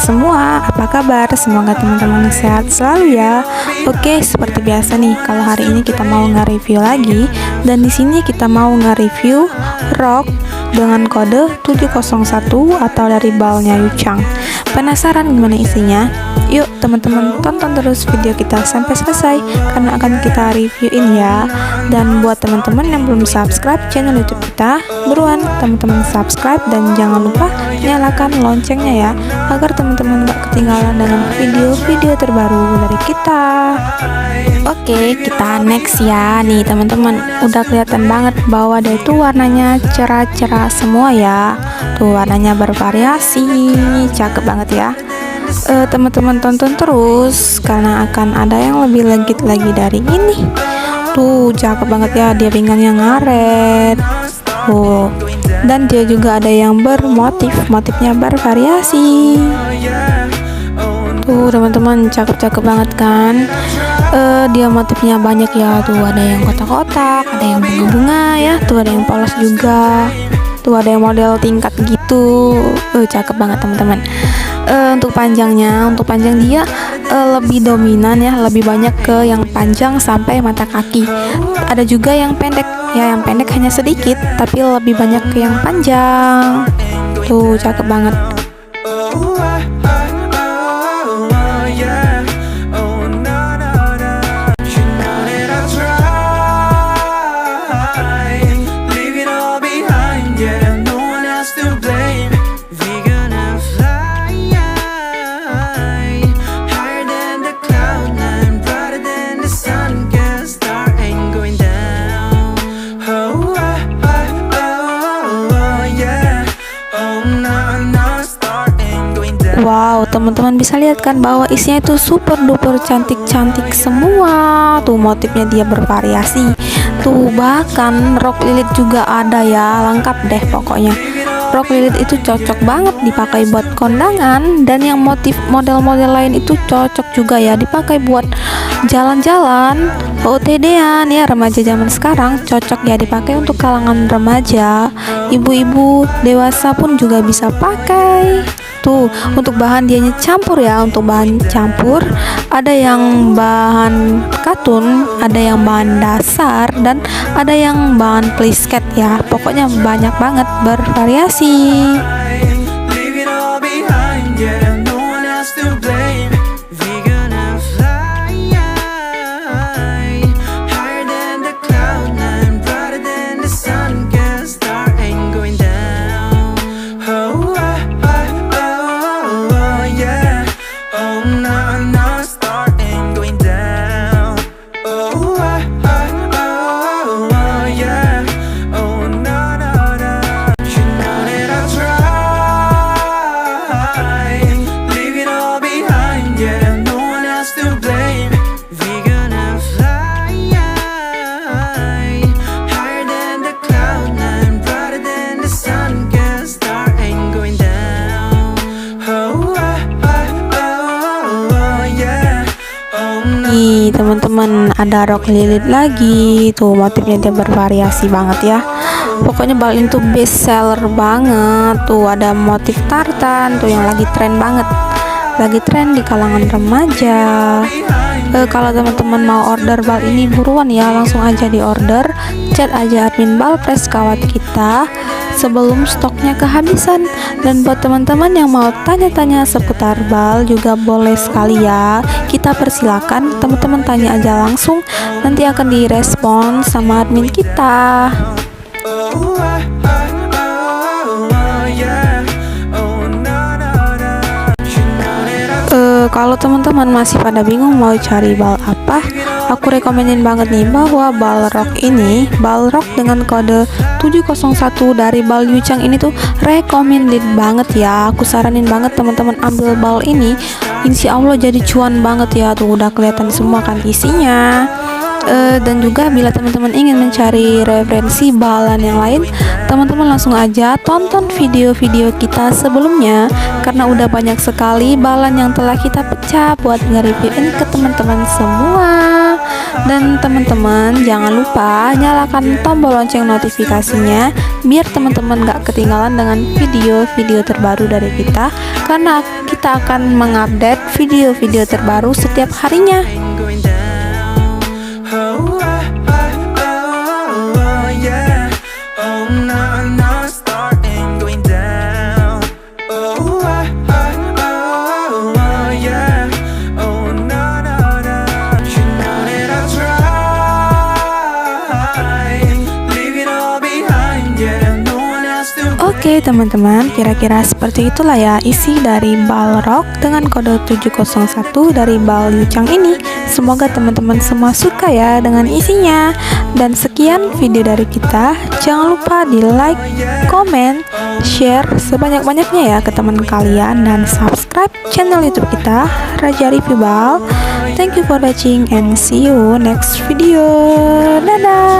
semua, apa kabar? Semoga teman-teman sehat selalu ya. Oke, seperti biasa nih, kalau hari ini kita mau nge-review lagi, dan di sini kita mau nge-review ROG dengan kode 701 atau dari balnya Yuchang. Penasaran gimana isinya? Yuk teman-teman tonton terus video kita sampai selesai karena akan kita reviewin ya. Dan buat teman-teman yang belum subscribe channel YouTube kita, buruan teman-teman subscribe dan jangan lupa nyalakan loncengnya ya, agar teman-teman gak ketinggalan dengan video-video terbaru dari kita. Oke, kita next ya. Nih teman-teman, udah kelihatan banget bahwa dia itu warnanya cerah-cerah semua ya. Tuh warnanya bervariasi, cakep banget ya. Teman-teman tonton terus karena akan ada yang lebih legit lagi dari ini. Tuh cakep banget ya, dia pinggangnya ngaret. Dan dia juga ada yang motifnya bervariasi. Tuh teman-teman, cakep-cakep banget kan. Dia motifnya banyak ya. Tuh ada yang kotak-kotak, ada yang bunga-bunga ya. Tuh ada yang polos juga. Tuh ada yang model tingkat gitu. Cakep banget teman-teman. Untuk panjang dia lebih dominan ya, lebih banyak ke yang panjang sampai mata kaki. Ada juga yang pendek ya, yang pendek hanya sedikit tapi lebih banyak ke yang panjang. Tuh cakep banget. Wow, teman-teman bisa lihat kan bahwa isinya itu super duper cantik-cantik semua. Tuh motifnya dia bervariasi. Tuh bahkan rok lilit juga ada ya, lengkap deh pokoknya. Rok lilit itu cocok banget dipakai buat kondangan, dan yang motif model-model lain itu cocok juga ya dipakai buat jalan-jalan, OOTD-an ya. Remaja zaman sekarang cocok ya dipakai untuk kalangan remaja, ibu-ibu, dewasa pun juga bisa pakai. Tuh untuk bahan dianya campur ya, untuk bahan campur ada yang bahan katun, ada yang bahan dasar, dan ada yang bahan plisket ya. Pokoknya banyak banget, bervariasi. Nih teman-teman, ada rok lilit lagi. Tuh motifnya dia bervariasi banget ya. Pokoknya bal itu best seller banget. Tuh ada motif tartan tuh yang lagi tren banget, lagi tren di kalangan remaja. Kalau teman-teman mau order bal ini buruan ya, langsung aja di order. Chat aja admin Balpres kawat kita sebelum stoknya kehabisan. Dan buat teman-teman yang mau tanya-tanya seputar bal juga boleh sekali ya, kita persilakan teman-teman tanya aja langsung, nanti akan direspon sama admin kita. Kalau teman-teman masih pada bingung mau cari bal apa, aku rekomenin banget nih bahwa bal ROG ini, bal ROG dengan kode 701 dari bal Yuchang ini tuh recommended banget ya. Aku saranin banget teman-teman ambil bal ini, insya Allah jadi cuan banget ya. Tuh udah kelihatan semua kan isinya. Dan juga bila teman-teman ingin mencari referensi balan yang lain, teman-teman langsung aja tonton video-video kita sebelumnya, karena udah banyak sekali balan yang telah kita pecah buat nge-reviewin ke teman-teman semua. Dan teman-teman jangan lupa nyalakan tombol lonceng notifikasinya biar teman-teman gak ketinggalan dengan video-video terbaru dari kita, karena kita akan mengupdate video-video terbaru setiap harinya. Oke teman-teman, kira-kira seperti itulah ya isi dari bal rock dengan kode 701 dari bal Yuchang ini. Semoga teman-teman semua suka ya dengan isinya. Dan sekian video dari kita. Jangan lupa di like, komen, share sebanyak-banyaknya ya ke teman kalian, dan subscribe channel YouTube kita Raja Review Bal. Thank you for watching and see you next video. Dadah.